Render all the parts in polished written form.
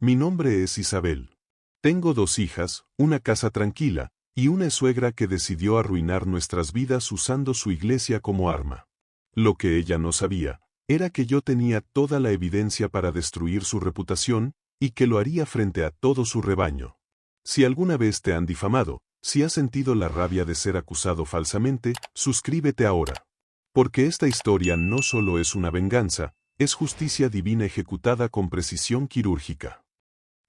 Mi nombre es Isabel. Tengo 2 hijas, una casa tranquila, y una suegra que decidió arruinar nuestras vidas usando su iglesia como arma. Lo que ella no sabía, era que yo tenía toda la evidencia para destruir su reputación, y que lo haría frente a todo su rebaño. Si alguna vez te han difamado, si has sentido la rabia de ser acusado falsamente, suscríbete ahora. Porque esta historia no solo es una venganza, es justicia divina ejecutada con precisión quirúrgica.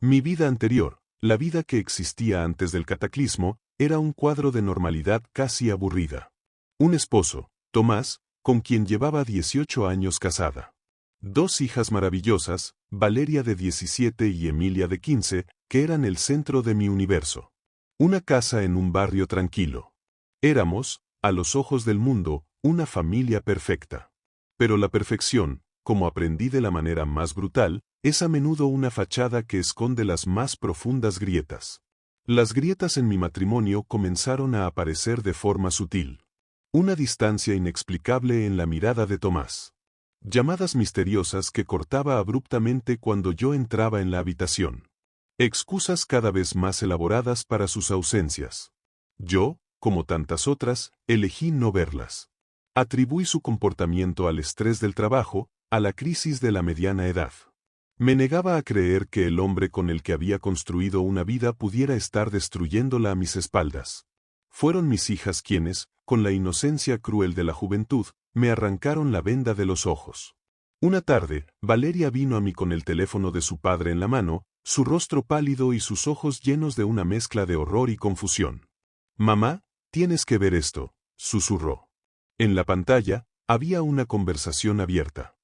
Mi vida anterior, la vida que existía antes del cataclismo, era un cuadro de normalidad casi aburrida. Un esposo, Tomás, con quien llevaba 18 años casada. 2 hijas maravillosas, Valeria de 17 y Emilia de 15, que eran el centro de mi universo. Una casa en un barrio tranquilo. Éramos, a los ojos del mundo, una familia perfecta. Pero la perfección, como aprendí de la manera más brutal, es a menudo una fachada que esconde las más profundas grietas. Las grietas en mi matrimonio comenzaron a aparecer de forma sutil. Una distancia inexplicable en la mirada de Tomás. Llamadas misteriosas que cortaba abruptamente cuando yo entraba en la habitación. Excusas cada vez más elaboradas para sus ausencias. Yo, como tantas otras, elegí no verlas. Atribuí su comportamiento al estrés del trabajo, a la crisis de la mediana edad. Me negaba a creer que el hombre con el que había construido una vida pudiera estar destruyéndola a mis espaldas. Fueron mis hijas quienes, con la inocencia cruel de la juventud, me arrancaron la venda de los ojos. Una tarde, Valeria vino a mí con el teléfono de su padre en la mano, su rostro pálido y sus ojos llenos de una mezcla de horror y confusión. «Mamá, tienes que ver esto», susurró. En la pantalla, había una conversación abierta.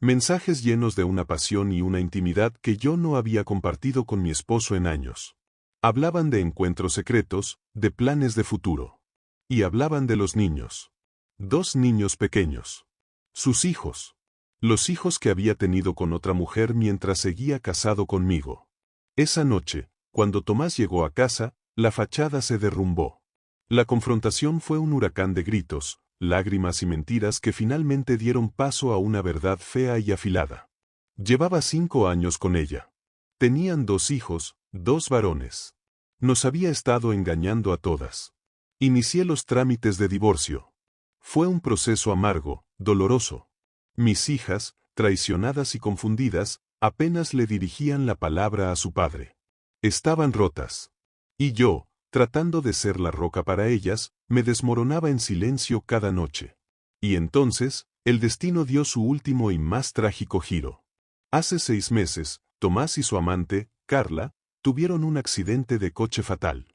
Mensajes llenos de una pasión y una intimidad que yo no había compartido con mi esposo en años. Hablaban de encuentros secretos, de planes de futuro. Y hablaban de los niños. 2 niños pequeños. Sus hijos. Los hijos que había tenido con otra mujer mientras seguía casado conmigo. Esa noche, cuando Tomás llegó a casa, la fachada se derrumbó. La confrontación fue un huracán de gritos, lágrimas y mentiras que finalmente dieron paso a una verdad fea y afilada. Llevaba 5 años con ella. Tenían 2 hijos, 2 varones. Nos había estado engañando a todas. Inicié los trámites de divorcio. Fue un proceso amargo, doloroso. Mis hijas, traicionadas y confundidas, apenas le dirigían la palabra a su padre. Estaban rotas. Y yo, tratando de ser la roca para ellas, me desmoronaba en silencio cada noche. Y entonces, el destino dio su último y más trágico giro. Hace 6 meses, Tomás y su amante, Carla, tuvieron un accidente de coche fatal.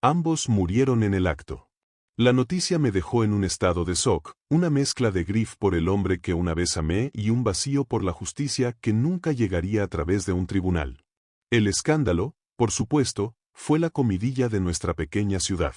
Ambos murieron en el acto. La noticia me dejó en un estado de shock, una mezcla de grief por el hombre que una vez amé y un vacío por la justicia que nunca llegaría a través de un tribunal. El escándalo, por supuesto, fue la comidilla de nuestra pequeña ciudad.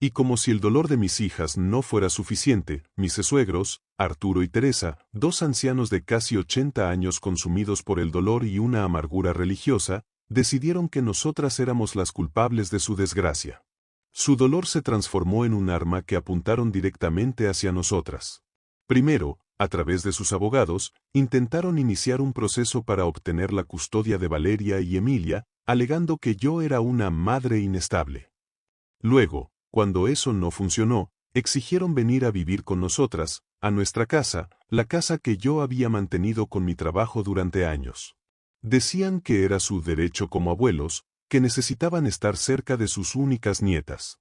Y como si el dolor de mis hijas no fuera suficiente, mis suegros, Arturo y Teresa, 2 ancianos de casi 80 años consumidos por el dolor y una amargura religiosa, decidieron que nosotras éramos las culpables de su desgracia. Su dolor se transformó en un arma que apuntaron directamente hacia nosotras. Primero, a través de sus abogados, intentaron iniciar un proceso para obtener la custodia de Valeria y Emilia, alegando que yo era una madre inestable. Luego, cuando eso no funcionó, exigieron venir a vivir con nosotras, a nuestra casa, la casa que yo había mantenido con mi trabajo durante años. Decían que era su derecho como abuelos, que necesitaban estar cerca de sus únicas nietas.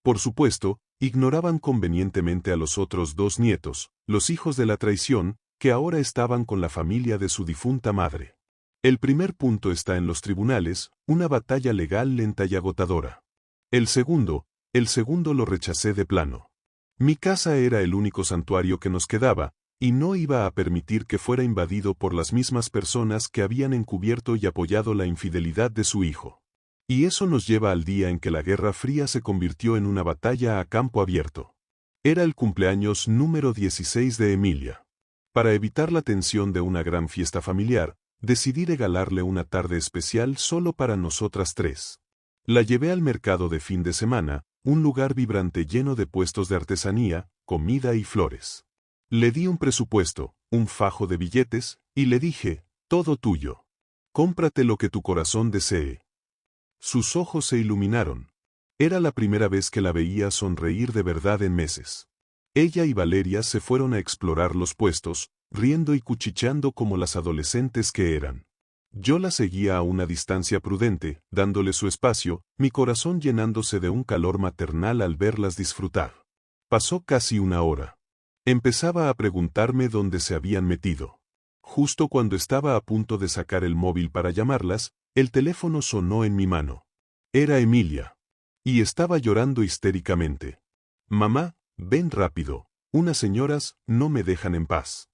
Por supuesto, ignoraban convenientemente a los otros 2 nietos, los hijos de la traición, que ahora estaban con la familia de su difunta madre. El primer punto está en los tribunales, una batalla legal lenta y agotadora. El segundo lo rechacé de plano. Mi casa era el único santuario que nos quedaba, y no iba a permitir que fuera invadido por las mismas personas que habían encubierto y apoyado la infidelidad de su hijo. Y eso nos lleva al día en que la Guerra Fría se convirtió en una batalla a campo abierto. Era el cumpleaños número 16 de Emilia. Para evitar la tensión de una gran fiesta familiar, decidí regalarle una tarde especial solo para nosotras 3. La llevé al mercado de fin de semana, un lugar vibrante lleno de puestos de artesanía, comida y flores. Le di un presupuesto, un fajo de billetes, y le dije, todo tuyo. Cómprate lo que tu corazón desee. Sus ojos se iluminaron. Era la primera vez que la veía sonreír de verdad en meses. Ella y Valeria se fueron a explorar los puestos, riendo y cuchicheando como las adolescentes que eran. Yo la seguía a una distancia prudente, dándole su espacio, mi corazón llenándose de un calor maternal al verlas disfrutar. Pasó casi una hora. Empezaba a preguntarme dónde se habían metido. Justo cuando estaba a punto de sacar el móvil para llamarlas, el teléfono sonó en mi mano. Era Emilia. Y estaba llorando histéricamente. Mamá, ven rápido, unas señoras no me dejan en paz.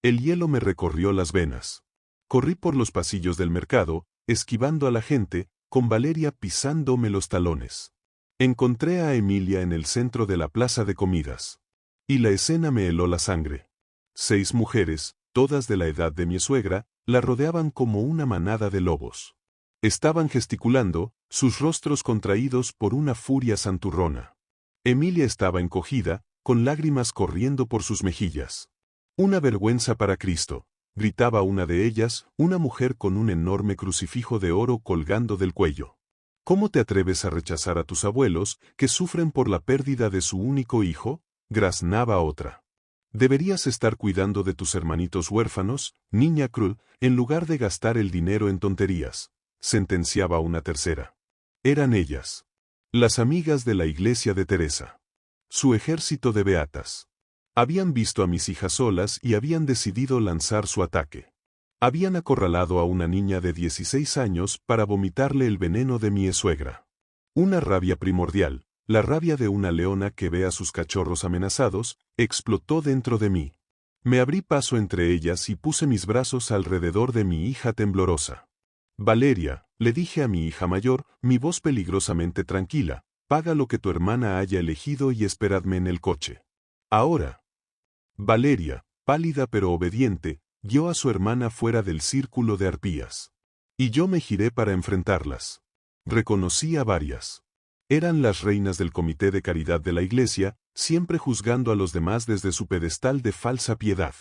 El hielo me recorrió las venas. Corrí por los pasillos del mercado, esquivando a la gente, con Valeria pisándome los talones. Encontré a Emilia en el centro de la plaza de comidas. Y la escena me heló la sangre. 6 mujeres, todas de la edad de mi suegra, la rodeaban como una manada de lobos. Estaban gesticulando, sus rostros contraídos por una furia santurrona. Emilia estaba encogida, con lágrimas corriendo por sus mejillas. «Una vergüenza para Cristo», gritaba una de ellas, una mujer con un enorme crucifijo de oro colgando del cuello. «¿Cómo te atreves a rechazar a tus abuelos, que sufren por la pérdida de su único hijo?», graznaba otra. «Deberías estar cuidando de tus hermanitos huérfanos, niña cruel, en lugar de gastar el dinero en tonterías», sentenciaba una tercera. Eran ellas. Las amigas de la iglesia de Teresa. Su ejército de beatas. Habían visto a mis hijas solas y habían decidido lanzar su ataque. Habían acorralado a una niña de 16 años para vomitarle el veneno de mi suegra. Una rabia primordial, la rabia de una leona que ve a sus cachorros amenazados, explotó dentro de mí. Me abrí paso entre ellas y puse mis brazos alrededor de mi hija temblorosa. «Valeria», le dije a mi hija mayor, mi voz peligrosamente tranquila, «paga lo que tu hermana haya elegido y esperadme en el coche. Ahora». Valeria, pálida pero obediente, guió a su hermana fuera del círculo de arpías. Y yo me giré para enfrentarlas. Reconocí a varias. Eran las reinas del comité de caridad de la iglesia, siempre juzgando a los demás desde su pedestal de falsa piedad.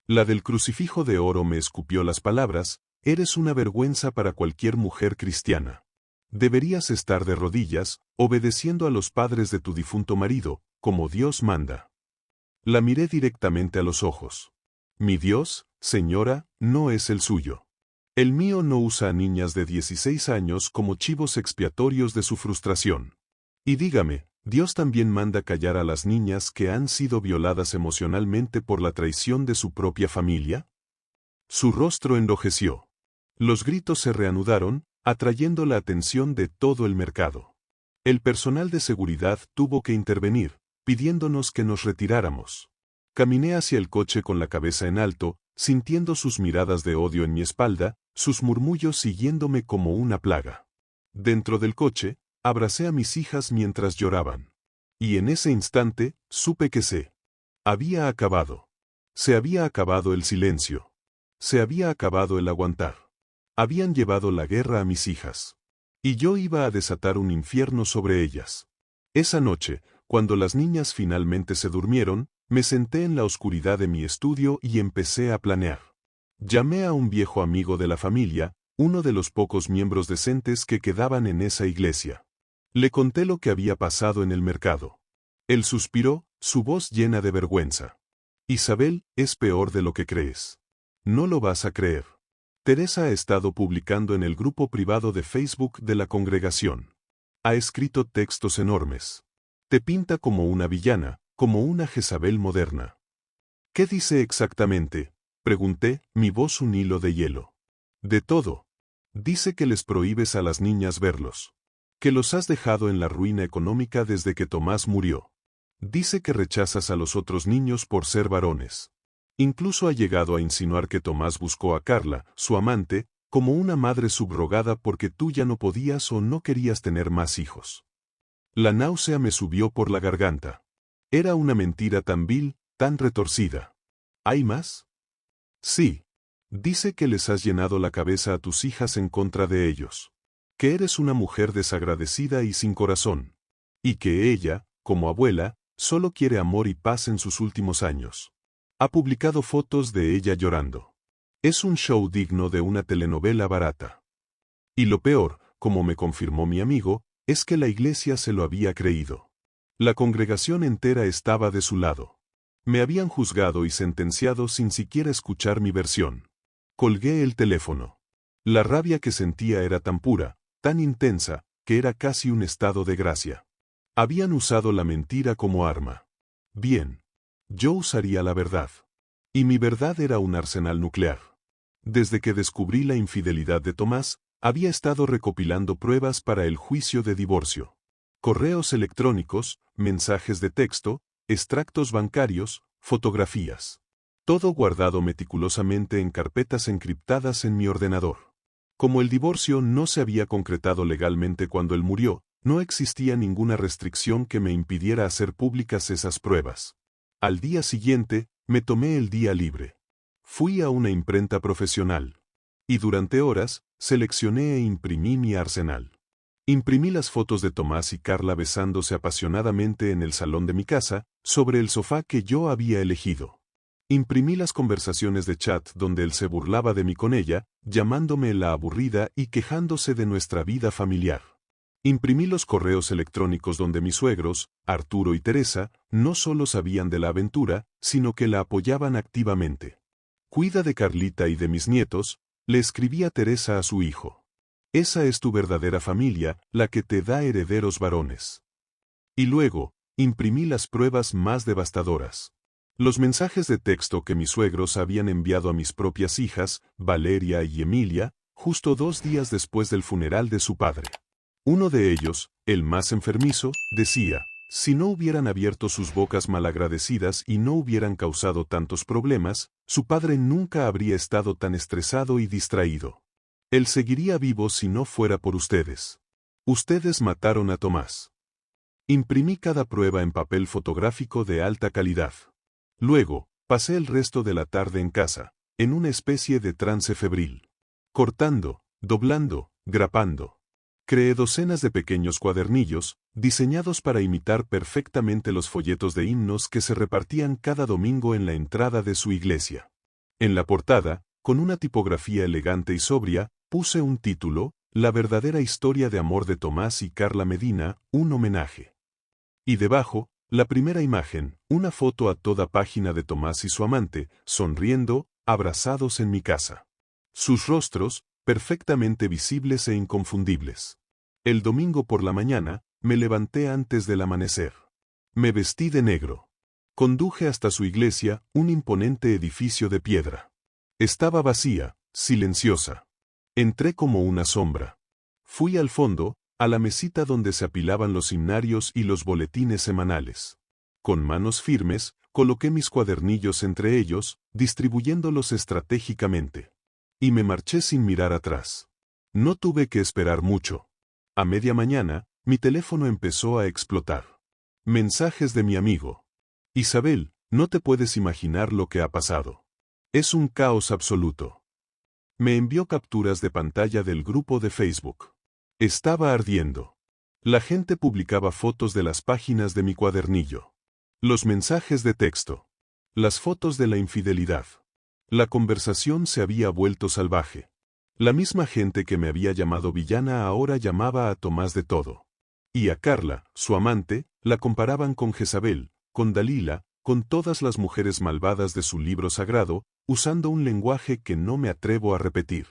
La del crucifijo de oro me escupió las palabras: «Eres una vergüenza para cualquier mujer cristiana. Deberías estar de rodillas, obedeciendo a los padres de tu difunto marido, como Dios manda». La miré directamente a los ojos. «Mi Dios, señora, no es el suyo. El mío no usa a niñas de 16 años como chivos expiatorios de su frustración. Y dígame, ¿Dios también manda callar a las niñas que han sido violadas emocionalmente por la traición de su propia familia?» Su rostro enrojeció. Los gritos se reanudaron, atrayendo la atención de todo el mercado. El personal de seguridad tuvo que intervenir, pidiéndonos que nos retiráramos. Caminé hacia el coche con la cabeza en alto, sintiendo sus miradas de odio en mi espalda, sus murmullos siguiéndome como una plaga. Dentro del coche, abracé a mis hijas mientras lloraban. Y en ese instante, supe que se había acabado. Se había acabado el silencio. Se había acabado el aguantar. Habían llevado la guerra a mis hijas. Y yo iba a desatar un infierno sobre ellas. Esa noche, cuando las niñas finalmente se durmieron, me senté en la oscuridad de mi estudio y empecé a planear. Llamé a un viejo amigo de la familia, uno de los pocos miembros decentes que quedaban en esa iglesia. Le conté lo que había pasado en el mercado. Él suspiró, su voz llena de vergüenza. «Isabel, es peor de lo que crees. No lo vas a creer. Teresa ha estado publicando en el grupo privado de Facebook de la congregación. Ha escrito textos enormes. Te pinta como una villana, como una Jezabel moderna». «¿Qué dice exactamente?», pregunté, mi voz un hilo de hielo. «De todo. Dice que les prohíbes a las niñas verlos. Que los has dejado en la ruina económica desde que Tomás murió. Dice que rechazas a los otros niños por ser varones. Incluso ha llegado a insinuar que Tomás buscó a Carla, su amante, como una madre subrogada porque tú ya no podías o no querías tener más hijos». La náusea me subió por la garganta. Era una mentira tan vil, tan retorcida. ¿Hay más? Sí. Dice que les has llenado la cabeza a tus hijas en contra de ellos. Que eres una mujer desagradecida y sin corazón. Y que ella, como abuela, solo quiere amor y paz en sus últimos años. Ha publicado fotos de ella llorando. Es un show digno de una telenovela barata. Y lo peor, como me confirmó mi amigo, es que la iglesia se lo había creído. La congregación entera estaba de su lado. Me habían juzgado y sentenciado sin siquiera escuchar mi versión. Colgué el teléfono. La rabia que sentía era tan pura, tan intensa, que era casi un estado de gracia. Habían usado la mentira como arma. Bien. Yo usaría la verdad. Y mi verdad era un arsenal nuclear. Desde que descubrí la infidelidad de Tomás, había estado recopilando pruebas para el juicio de divorcio. Correos electrónicos, mensajes de texto, extractos bancarios, fotografías. Todo guardado meticulosamente en carpetas encriptadas en mi ordenador. Como el divorcio no se había concretado legalmente cuando él murió, no existía ninguna restricción que me impidiera hacer públicas esas pruebas. Al día siguiente, me tomé el día libre. Fui a una imprenta profesional. Y durante horas, seleccioné e imprimí mi arsenal. Imprimí las fotos de Tomás y Carla besándose apasionadamente en el salón de mi casa, sobre el sofá que yo había elegido. Imprimí las conversaciones de chat donde él se burlaba de mí con ella, llamándome la aburrida y quejándose de nuestra vida familiar. Imprimí los correos electrónicos donde mis suegros, Arturo y Teresa, no solo sabían de la aventura, sino que la apoyaban activamente. Cuida de Carlita y de mis nietos, le escribía Teresa a su hijo. Esa es tu verdadera familia, la que te da herederos varones. Y luego, imprimí las pruebas más devastadoras. Los mensajes de texto que mis suegros habían enviado a mis propias hijas, Valeria y Emilia, justo 2 días después del funeral de su padre. Uno de ellos, el más enfermizo, decía, si no hubieran abierto sus bocas malagradecidas y no hubieran causado tantos problemas, su padre nunca habría estado tan estresado y distraído. Él seguiría vivo si no fuera por ustedes. Ustedes mataron a Tomás. Imprimí cada prueba en papel fotográfico de alta calidad. Luego, pasé el resto de la tarde en casa, en una especie de trance febril. Cortando, doblando, grapando. Creé docenas de pequeños cuadernillos, diseñados para imitar perfectamente los folletos de himnos que se repartían cada domingo en la entrada de su iglesia. En la portada, con una tipografía elegante y sobria, puse un título, La verdadera historia de amor de Tomás y Carla Medina, un homenaje. Y debajo, la primera imagen, una foto a toda página de Tomás y su amante, sonriendo, abrazados en mi casa. Sus rostros, perfectamente visibles e inconfundibles. El domingo por la mañana, me levanté antes del amanecer. Me vestí de negro. Conduje hasta su iglesia, un imponente edificio de piedra. Estaba vacía, silenciosa. Entré como una sombra. Fui al fondo, a la mesita donde se apilaban los himnarios y los boletines semanales. Con manos firmes, coloqué mis cuadernillos entre ellos, distribuyéndolos estratégicamente. Y me marché sin mirar atrás. No tuve que esperar mucho. A media mañana, mi teléfono empezó a explotar. Mensajes de mi amigo. Isabel, no te puedes imaginar lo que ha pasado. Es un caos absoluto. Me envió capturas de pantalla del grupo de Facebook. Estaba ardiendo. La gente publicaba fotos de las páginas de mi cuadernillo. Los mensajes de texto. Las fotos de la infidelidad. La conversación se había vuelto salvaje. La misma gente que me había llamado villana ahora llamaba a Tomás de todo. Y a Carla, su amante, la comparaban con Jezabel, con Dalila, con todas las mujeres malvadas de su libro sagrado, usando un lenguaje que no me atrevo a repetir.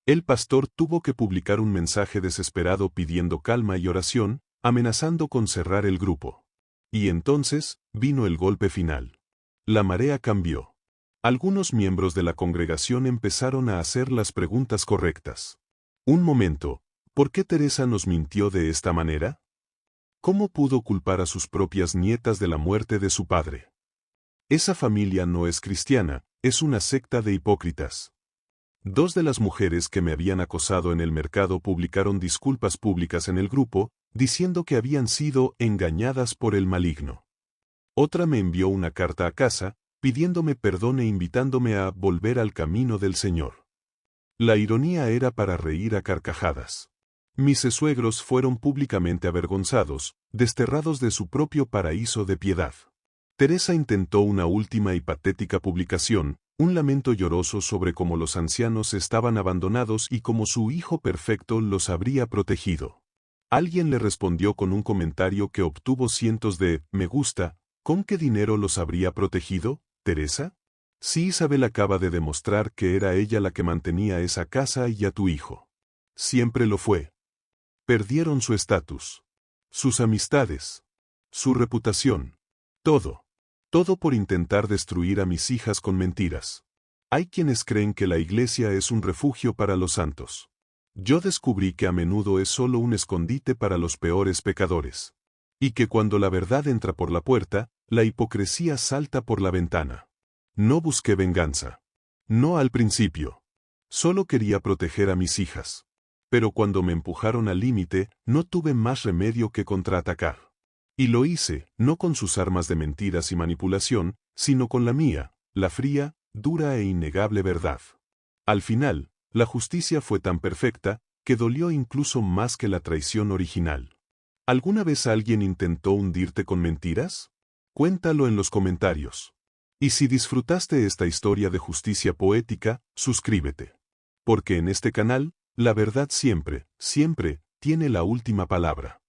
El pastor tuvo que publicar un mensaje desesperado pidiendo calma y oración, amenazando con cerrar el grupo. Y entonces, vino el golpe final. La marea cambió. Algunos miembros de la congregación empezaron a hacer las preguntas correctas. Un momento, ¿por qué Teresa nos mintió de esta manera? ¿Cómo pudo culpar a sus propias nietas de la muerte de su padre? Esa familia no es cristiana, es una secta de hipócritas. 2 de las mujeres que me habían acosado en el mercado publicaron disculpas públicas en el grupo, diciendo que habían sido engañadas por el maligno. Otra me envió una carta a casa, pidiéndome perdón e invitándome a volver al camino del Señor. La ironía era para reír a carcajadas. Mis suegros fueron públicamente avergonzados, desterrados de su propio paraíso de piedad. Teresa intentó una última y patética publicación, Un lamento lloroso sobre cómo los ancianos estaban abandonados y cómo su hijo perfecto los habría protegido. Alguien le respondió con un comentario que obtuvo cientos de me gusta. ¿Con qué dinero los habría protegido, Teresa? Si Isabel acaba de demostrar que era ella la que mantenía esa casa y a tu hijo. Siempre lo fue. Perdieron su estatus, sus amistades, su reputación. Todo. Todo por intentar destruir a mis hijas con mentiras. Hay quienes creen que la iglesia es un refugio para los santos. Yo descubrí que a menudo es solo un escondite para los peores pecadores. Y que cuando la verdad entra por la puerta, la hipocresía salta por la ventana. No busqué venganza. No al principio. Solo quería proteger a mis hijas. Pero cuando me empujaron al límite, no tuve más remedio que contraatacar. Y lo hice, no con sus armas de mentiras y manipulación, sino con la mía, la fría, dura e innegable verdad. Al final, la justicia fue tan perfecta, que dolió incluso más que la traición original. ¿Alguna vez alguien intentó hundirte con mentiras? Cuéntalo en los comentarios. Y si disfrutaste esta historia de justicia poética, suscríbete. Porque en este canal, la verdad siempre, siempre, tiene la última palabra.